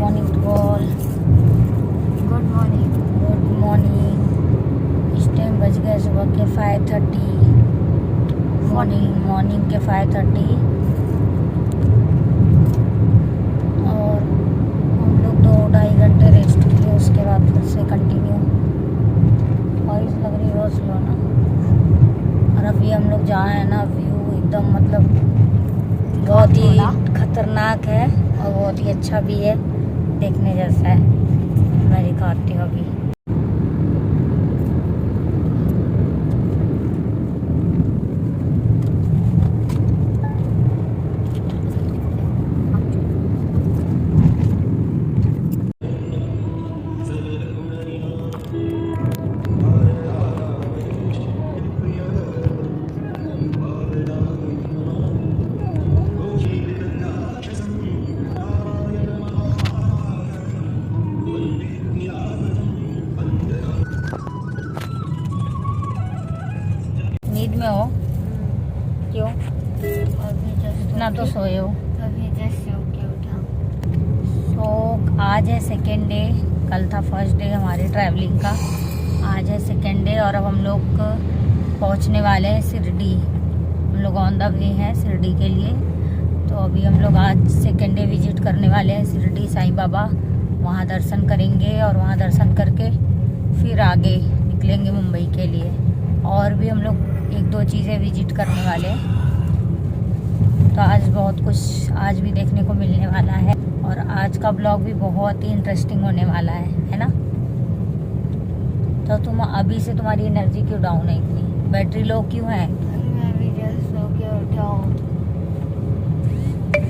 Morning to all. Good morning. Good morning. इस time बज गए सुबह के 5:30। मॉर्निंग के 5:30 और हम लोग 2-2.5 घंटे रेस्ट किए। उसके बाद फिर से कंटिन्यू। बारिश लग रही है बहुत स्लो ना। और अभी हम लोग जहाँ हैं ना, व्यू एकदम मतलब बहुत ही खतरनाक है और बहुत ही अच्छा भी है, देखने जैसा है। मैं दिखाती हूँ अभी। नींद में हो? क्यों? इतना तो सोए हो। अभी जस्ट सो के उठा। तो आज है सेकेंड डे। कल था फर्स्ट डे हमारी ट्रैवलिंग का। आज है सेकेंड डे और अब हम लोग पहुंचने वाले हैं शिरडी। हम लोग ऑन द वे हैं शिरडी के लिए। तो अभी हम लोग आज सेकेंड डे विजिट करने वाले हैं शिरडी साईं बाबा। वहाँ दर्शन करेंगे और वहाँ दर्शन करके फिर आगे निकलेंगे मुंबई के लिए। और भी हम लोग 1-2 चीज़ें विजिट करने वाले हैं। तो आज बहुत कुछ आज भी देखने को मिलने वाला है और आज का ब्लॉग भी बहुत ही इंटरेस्टिंग होने वाला है ना। तो तुम अभी से तुम्हारी एनर्जी क्यों डाउन है इतनी? बैटरी लो क्यों है? मैं अभी जस्ट सो के उठा हूँ।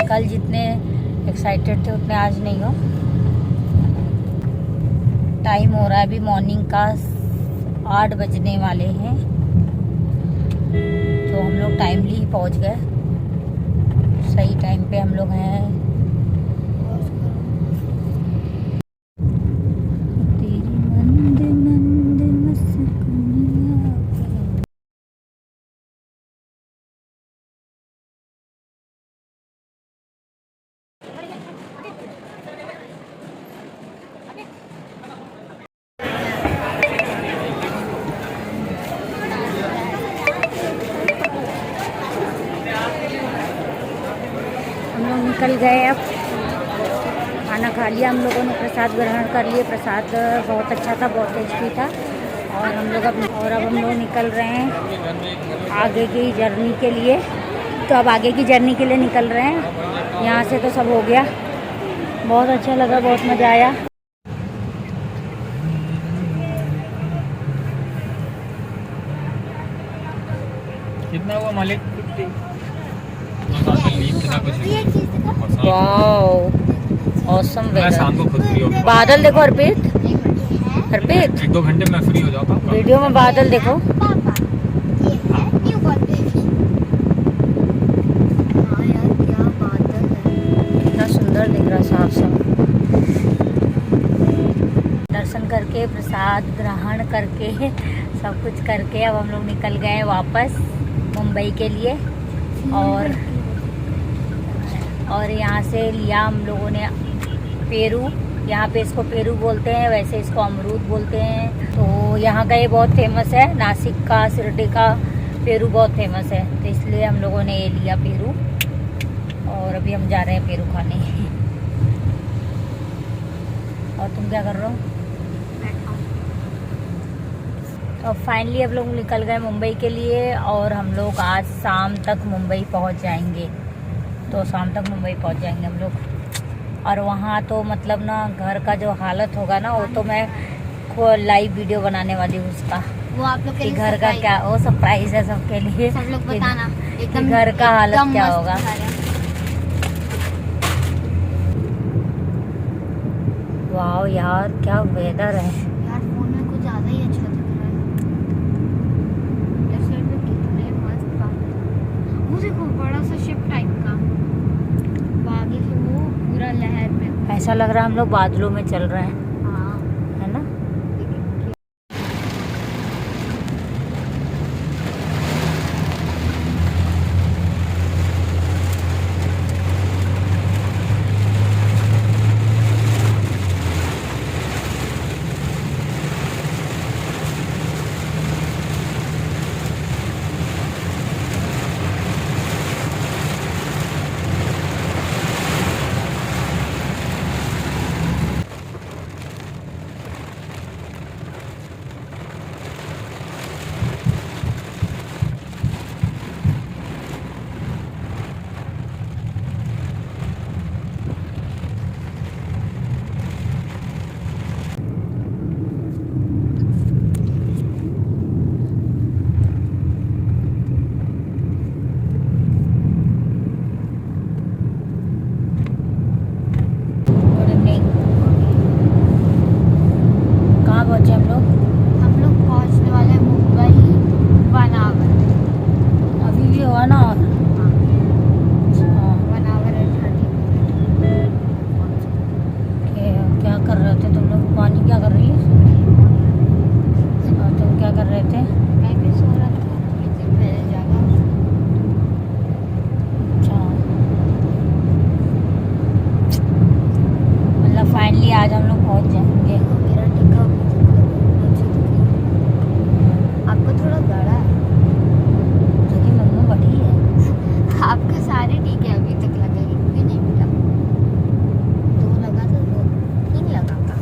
कल जितने एक्साइटेड थे उतने आज नहीं हो। टाइम हो रहा है अभी मॉर्निंग का 8 बजने वाले हैं। तो हम लोग टाइमली ही पहुँच गए। सही टाइम पे हम लोग हैं। तेरी मंद मंद मस्कुनिया पे। हम लोग निकल गए। अब खाना खा लिया हम लोगों ने, प्रसाद ग्रहण कर लिए। प्रसाद बहुत अच्छा था, बहुत टेस्टी था। और अब हम लोग निकल रहे हैं आगे की जर्नी के लिए। तो अब आगे की जर्नी के लिए निकल रहे हैं। यहाँ से तो सब हो गया। बहुत अच्छा लगा, बहुत मज़ा आया। कितना हुआ मालिक? 50। वाओ ऑसम मैं शाम को खुद फ्री हो गया। बादल देखो अर्पित। 1-2 घंटे में फ्री हो जाता हूँ। वीडियो में बादल देखो। हाँ यार, क्या बादल है। कितना सुंदर दिख रहा, साफ साफ। दर्शन करके, प्रसाद ग्रहण करके, सब कुछ करके अब हम लोग निकल गए वापस मुंबई के लिए। और यहाँ से लिया हम लोगों ने पेरू। यहाँ पे इसको पेरू बोलते हैं, वैसे इसको अमरूद बोलते हैं। तो यहाँ का ये बहुत फेमस है। नासिक का, शिरडी का पेरू बहुत फेमस है। तो इसलिए हम लोगों ने ये लिया पेरू। और अभी हम जा रहे हैं पेरू खाने। और तुम क्या कर रहे हो? तो फाइनली अब लोग निकल गए मुंबई के लिए और हम लोग आज शाम तक मुंबई पहुंच जाएंगे। तो शाम तक मुंबई पहुंच जाएंगे हम लोग। और वहाँ तो मतलब ना घर का जो हालत होगा ना, वो तो मैं लाइव वीडियो बनाने वाली हूँ उसका। वो आप लोग के कि लिए घर का क्या, वो सरप्राइज है सबके लिए। सब लोग बताना कि घर का हालत क्या होगा। वाह यार क्या वेदर है। यार फोन में कुछ ज्यादा ही अच्छा दिख रहा है। लेफ्ट साइड में कितने मस्त बादल हैं। वो देखो बड़ा सा शिप टाइप का। वो आगे से वो पूरा लहर में। ऐसा लग रहा है हम लोग बादलों में चल रहे हैं, हाँ है ना। आज हम लोग पहुंच जाएंगे। मेरा टिक्का अच्छी दिख रही है। आपको थोड़ा बड़ा है, क्योंकि मम्मा बड़ी है। आपका सारे टीके अभी तक लगे, एक भी नहीं मिला। 2 लगा तो 3 लगा था।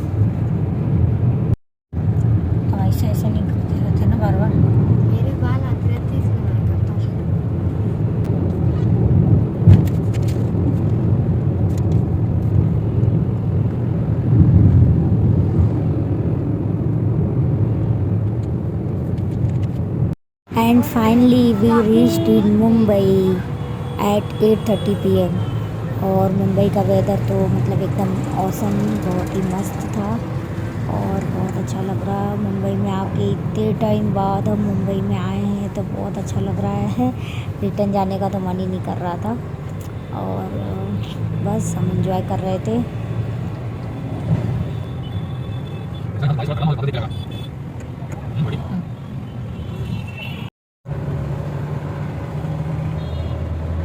तो ऐसे ऐसे नहीं करते रहते ना बार बार। मेरे बाल आते रहते इसलिए मैं करता हूँ। And finally we reached in Mumbai at 8:30 PM। और मुंबई का वेदर तो मतलब एकदम औसम, बहुत ही मस्त था और बहुत अच्छा लग रहा है। मुंबई में आके इतने टाइम बाद हम मुंबई में आए हैं तो बहुत अच्छा लग रहा है। रिटर्न जाने का तो मन ही नहीं कर रहा था और बस हम एंजॉय कर रहे थे।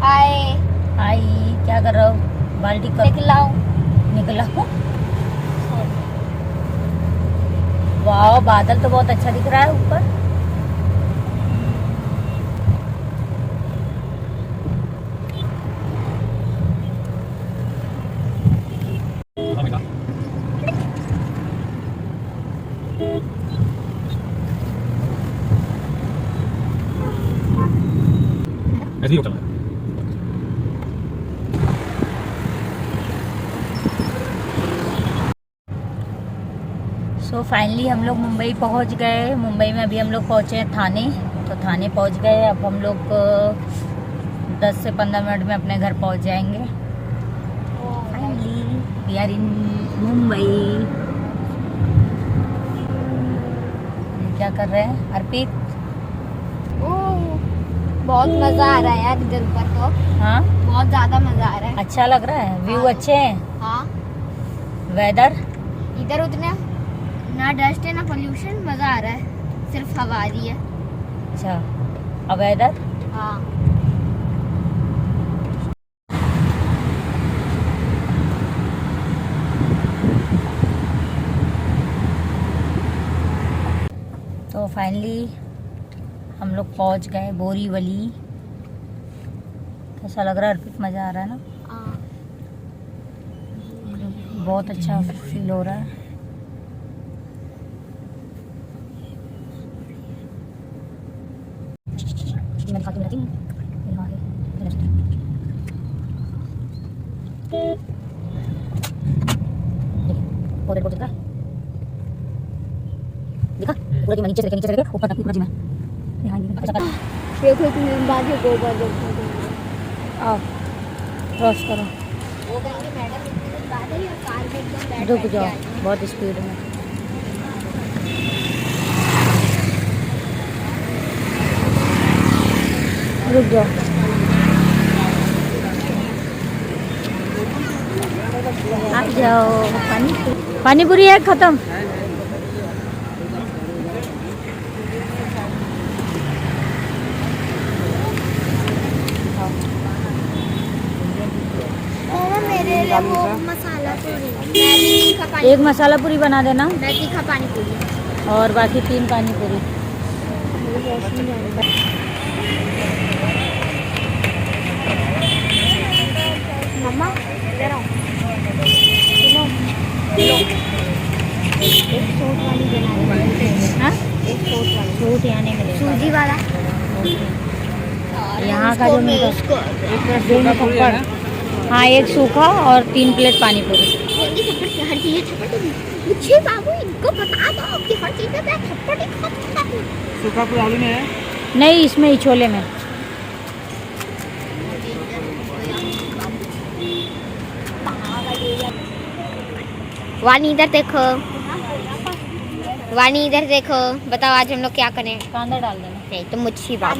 हाय, हाय, क्या कर रहे हो? बाल्टी कर निकला हूँ। वाह, बादल तो बहुत अच्छा दिख रहा है ऊपर। ऐसे ही होता है। सो फाइनली हम लोग मुंबई पहुंच गए। मुंबई में अभी हम लोग पहुंचे हैं थाने, तो थाने पहुंच गए। अब हम लोग 10 से 15 मिनट में अपने घर पहुंच जाएंगे। Finally we are in Mumbai. क्या कर रहे हैं अर्पित? बहुत मजा आ रहा है यार इधर ऊपर तो। हाँ, बहुत ज्यादा मजा आ रहा है। अच्छा लग रहा है, व्यू हाँ। अच्छे हैं, हाँ, वेदर इधर उतना ना डस्ट है ना पोल्यूशन, मजा आ रहा है, सिर्फ हवा आ रही है। अच्छा, अब वेदर हाँ, तो फाइनली हम लोग पहुंच गए बोरीवली। कैसा लग रहा है अर्पित? मज़ा आ रहा है ना? हाँ। बहुत अच्छा फील हो रहा है। मैं खा के मिलाती हूँ। बहुत बहुत है। देखा पूरा जी, मैं नीचे से लेके ऊपर तक पूरा जी मैं यहाँ देखो इतने बाजू गोबर देखो। आओ क्रॉस करो। वो कहेंगे मैडम इतने दिन बाद आई और कार में एकदम बैठ रुक बैठ के जाओ, आई हैं। बहुत स्पीड में। रुक जाओ। आ जाओ। पानी पूरी है खत्म। मेरे लिए वो मसाला पूरी, मैं तीखा पानी, एक मसाला पूरी बना देना मैं तीखा पानी पूरी। और बाकी 3 पानी पूरी। मम्मा इधर आओ, सुनो, एक सूट वाली बना दे। हाँ, एक सूट वाली, सूट यहाँ नहीं मिलेगा। सूजी वाला। यहाँ का जो मिलेगा हाँ, एक सूखा और 3 प्लेट पानी पूरी। हर चीज मुझे बाबू इनको बता दो कि हर चीज में मैं थप्पड़ ही खाता हूँ। सूखा पूरा आलू में है? नहीं, इसमें ही छोले में। वानी इधर देखो, वानी इधर देखो, बताओ आज हम लोग क्या करें? कांदा डाल देना। नहीं तो मुझे बात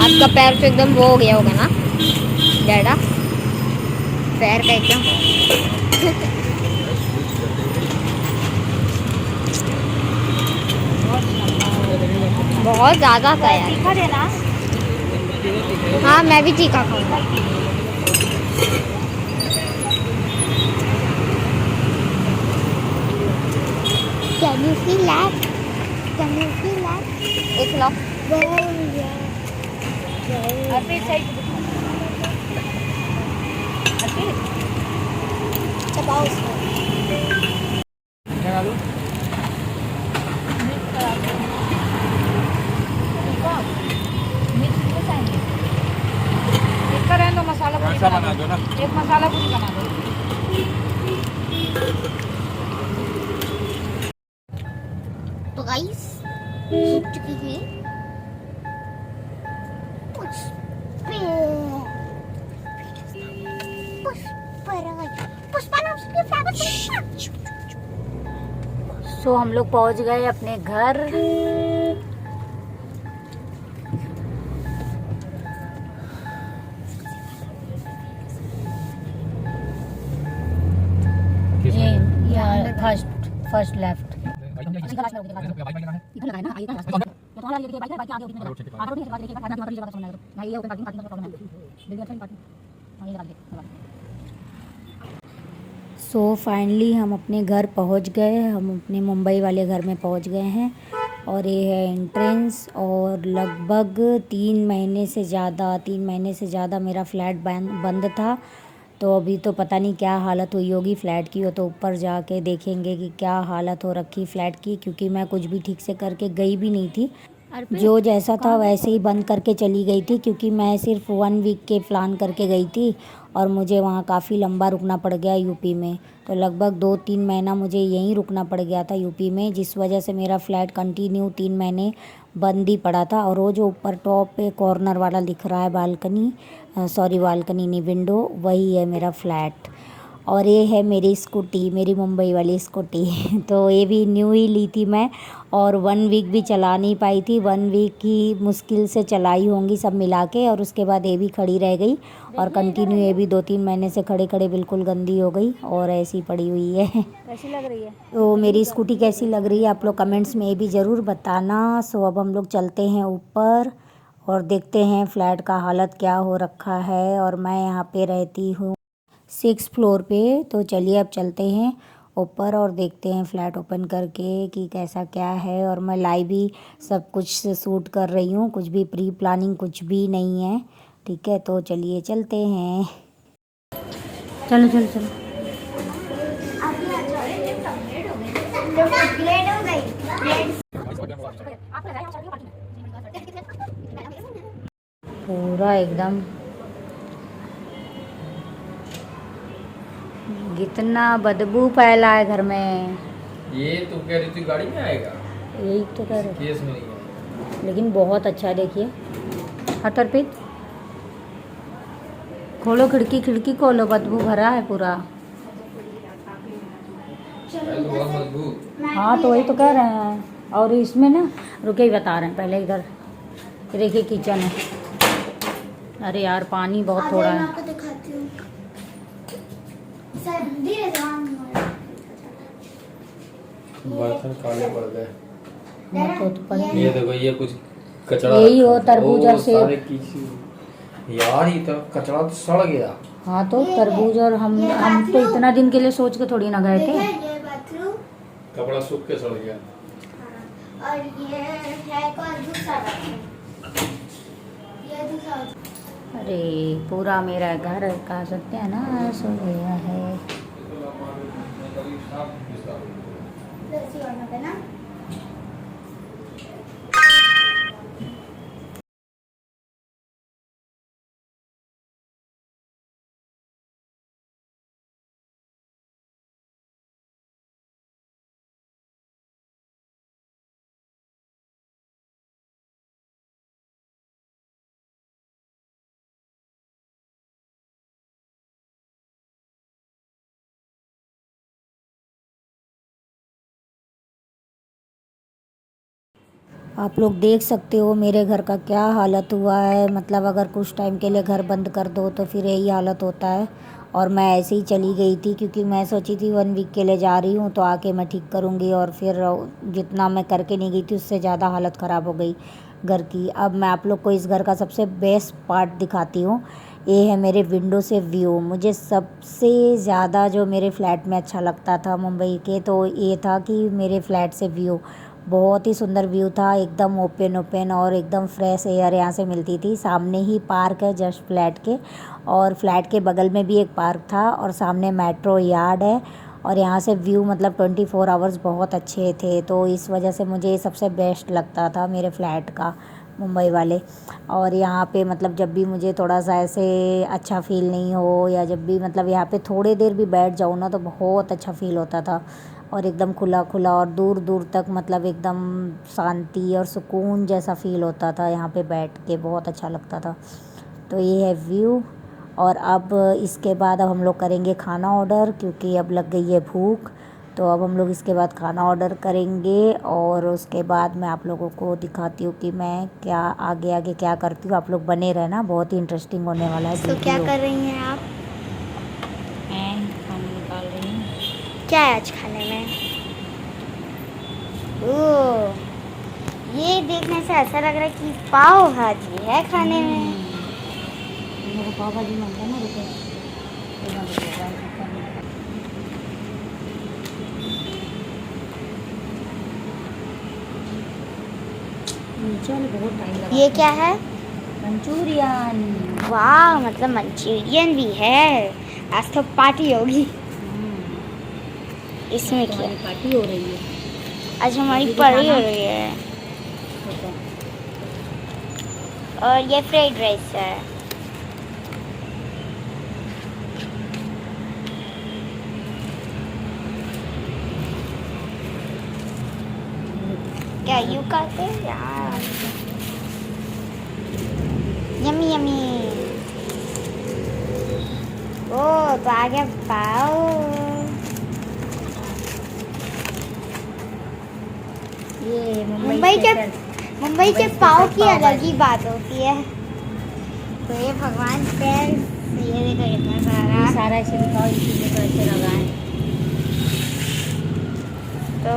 आपका पैर तो एकदम वो हो गया होगा ना डैडा, पैर का एकदम। बहुत ज्यादा था यार। हाँ मैं भी तीखा खाऊंगा। Can you feel that? Can you feel that? एक लो Wow, yeah. अर्पित साइड अर्पित दबाओ उसको। क्या खा लूँ? मिक्स तो चाहिए इसका रहने दो मसाला पूरी वैसा बना दो ना। एक मसाला पूरी बना दो तो गाइस जीत चुकी है पुष्पा नाम से फ्लावर। सो हम लोग पहुंच गए अपने घर। ये फर्स्ट लेफ्ट इधर लगाए ना आगे का रास्ता तो तुम्हारा ये देखिए बाइक है बाइक आगे उधर लगा आगे से बात देखिए बाइक आगे जगह सुनना है ना ये ओपन पार्किंग का प्रॉब्लम है जल्दी अच्छा पार्किंग हां ये लगा दे। सो फाइनली हम अपने घर पहुंच गए। हम अपने मुंबई वाले घर में पहुंच गए हैं और ये है एंट्रेंस। और लगभग 3 महीने से ज़्यादा मेरा फ्लैट बंद था। तो अभी तो पता नहीं क्या हालत हुई होगी फ़्लैट की। हो तो ऊपर जाके देखेंगे कि क्या हालत हो रखी फ़्लैट की, क्योंकि मैं कुछ भी ठीक से करके गई भी नहीं थी। जो जैसा था वैसे ही बंद करके चली गई थी, क्योंकि मैं सिर्फ 1 वीक के प्लान करके गई थी और मुझे वहाँ काफ़ी लंबा रुकना पड़ गया यूपी में। तो लगभग 2-3 महीना मुझे यहीं रुकना पड़ गया था यूपी में, जिस वजह से मेरा फ़्लैट कंटिन्यू 3 महीने बंद ही पड़ा था। और वो जो ऊपर टॉप पे कॉर्नर वाला दिख रहा है बालकनी, सॉरी बालकनी नहीं विंडो, वही है मेरा फ्लैट। और ये है मेरी स्कूटी, मेरी मुंबई वाली स्कूटी तो ये भी न्यू ही ली थी मैं और 1 वीक भी चला नहीं पाई थी। 1 वीक की मुश्किल से चलाई होंगी सब मिला के, और उसके बाद ये भी खड़ी रह गई और कंटिन्यू ये भी 2-3 महीने से खड़े खड़े बिल्कुल गंदी हो गई और ऐसी पड़ी हुई है। कैसी लग रही है? तो मेरी स्कूटी कैसी लग रही है आप लोग कमेंट्स में ये भी ज़रूर बताना। सो अब हम लोग चलते हैं ऊपर और देखते हैं फ्लैट का हालत क्या हो रखा है। और मैं यहाँ पे रहती हूँ 6th फ्लोर पे। तो चलिए अब चलते हैं ऊपर और देखते हैं फ्लैट ओपन करके कि कैसा क्या है। और मैं लाइव ही सब कुछ शूट कर रही हूँ, कुछ भी प्री प्लानिंग कुछ भी नहीं है। ठीक है, तो चलिए चलते हैं। चलो चलो चलो। पूरा एकदम कितना बदबू फैला है घर में। ये तो कह रही थी गाड़ी में आएगा, यही तो कह रहे केस में नहीं है। लेकिन बहुत अच्छा है। देखिए हट अर्पित, खोलो खिड़की, खिड़की खोलो, बदबू भरा है पूरा। है तो बहुत मजबूत। हाँ तो वही तो कह रहे हैं। और इसमें ना रुके ही बता रहे हैं पहले इधर ये देखिए किचन है। अरे यार पानी बहुत थोड़ा है। आपको दिखाती हूँ। सर धीरे से बर्तन काले पड़ गए। हाँ, तो पड़े। ये देखो ये कुछ कचरा यही हो तरबूज और सेब। सारे यार ये तो कचरा तो सड़ गया। हाँ तो तरबूज और हम तो इतना दिन के लिए सोच के थोड़ी ना गए थे। ये बाथरूम कपड़ा सूख के सड़ गया। और ये है कौन दूसरा बाथरूम, ये दूसरा। अरे पूरा मेरा घर कह सकते हैं ना सो गया है। ऐसी होना है ना। आप लोग देख सकते हो मेरे घर का क्या हालत हुआ है। मतलब अगर कुछ टाइम के लिए घर बंद कर दो तो फिर यही हालत होता है। और मैं ऐसे ही चली गई थी क्योंकि मैं सोची थी 1 वीक के लिए जा रही हूँ तो आके मैं ठीक करूँगी, और फिर जितना मैं करके नहीं गई थी उससे ज़्यादा हालत ख़राब हो गई घर की। अब मैं आप लोग को इस घर का सबसे बेस्ट पार्ट दिखाती हूँ। ये है मेरे विंडो से व्यू। मुझे सबसे ज़्यादा जो मेरे फ्लैट में अच्छा लगता था मुंबई के, तो ये था कि मेरे फ्लैट से व्यू बहुत ही सुंदर व्यू था, एकदम ओपन ओपन और एकदम फ्रेश एयर यहाँ से मिलती थी। सामने ही पार्क है जस्ट फ्लैट के, और फ्लैट के बगल में भी एक पार्क था, और सामने मेट्रो यार्ड है, और यहाँ से व्यू मतलब 24 आवर्स बहुत अच्छे थे। तो इस वजह से मुझे ये सबसे बेस्ट लगता था मेरे फ्लैट का, मुंबई वाले। और यहाँ पे मतलब जब भी मुझे थोड़ा सा ऐसे अच्छा फ़ील नहीं हो, या जब भी मतलब यहाँ पे थोड़ी देर भी बैठ जाऊँ ना तो बहुत अच्छा फ़ील होता था, और एकदम खुला खुला और दूर दूर तक मतलब एकदम शांति और सुकून जैसा फ़ील होता था यहाँ पे बैठ के, बहुत अच्छा लगता था। तो ये है व्यू। और अब इसके बाद अब हम लोग करेंगे खाना ऑर्डर, क्योंकि अब लग गई है भूख। तो अब हम लोग इसके बाद खाना ऑर्डर करेंगे, और उसके बाद मैं आप लोगों को दिखाती हूँ कि मैं क्या आगे आगे क्या करती हूँ। आप लोग बने रहना, बहुत ही इंटरेस्टिंग होने वाला है। तो क्या कर रही हैं आप? मैं खाना निकाल रही हूँ। क्या है आज खाने में? ओह, ये देखने से ऐसा लग रहा है कि पाव भाजी है खाने में। मेरे पाव भाजी मांगता है ना, रुको। चल बहुत टाइम लगा। ये क्या है? मंचूरियन। वाह, मतलब मंचूरियन भी है। आज तो पार्टी होगी इसमें। क्या हमारी पार्टी हो रही है आज हमारी अभी पार्टी दिखाना। हो रही है। रुको। और ये फ्राइड राइस है। क्या यू कहते हैं यार? Yummy yummy. ओ तो आ गया पाव। ये मुंबई के पाव की अलग ही बात होती है। तो ये भगवान पे ये देखो इतना सारा। सारा ऐसे दिखाओ, इसीलिए तो ऐसे लगा है। तो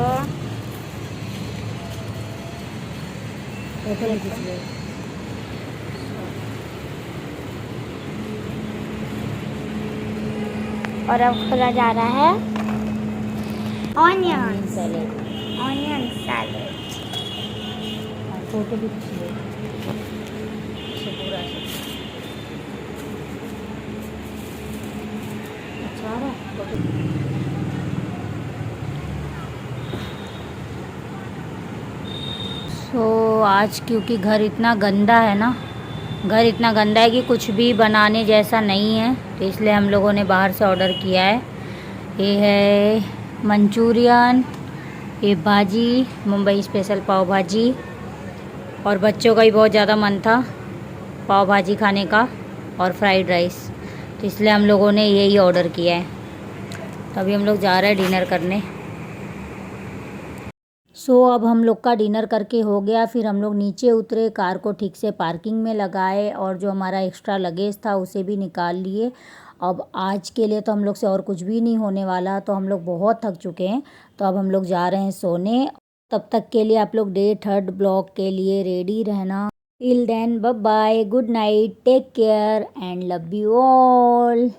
और अब खोला जा रहा है ऑनियन सैलेड। सैलेड। फोटो भी खींचिए इसे पूरा से। अच्छा आ रहा है फोटो। तो आज क्योंकि घर इतना गंदा है ना, घर इतना गंदा है कि कुछ भी बनाने जैसा नहीं है, तो इसलिए हम लोगों ने बाहर से ऑर्डर किया है। ये है मंचूरियन, ये भाजी, मुंबई स्पेशल पाव भाजी, और बच्चों का ही बहुत ज़्यादा मन था पाव भाजी खाने का, और फ्राइड राइस, तो इसलिए हम लोगों ने यही ऑर्डर किया है। तो अभी हम लोग जा रहे हैं डिनर करने। अब हम लोग का डिनर करके हो गया, फिर हम लोग नीचे उतरे, कार को ठीक से पार्किंग में लगाए, और जो हमारा एक्स्ट्रा लगेज था उसे भी निकाल लिए। अब आज के लिए तो हम लोग से और कुछ भी नहीं होने वाला, तो हम लोग बहुत थक चुके हैं, तो अब हम लोग जा रहे हैं सोने। तब तक के लिए आप लोग डे 3 ब्लॉग के लिए रेडी रहना। Till then bye bye, good night, take care and love you all.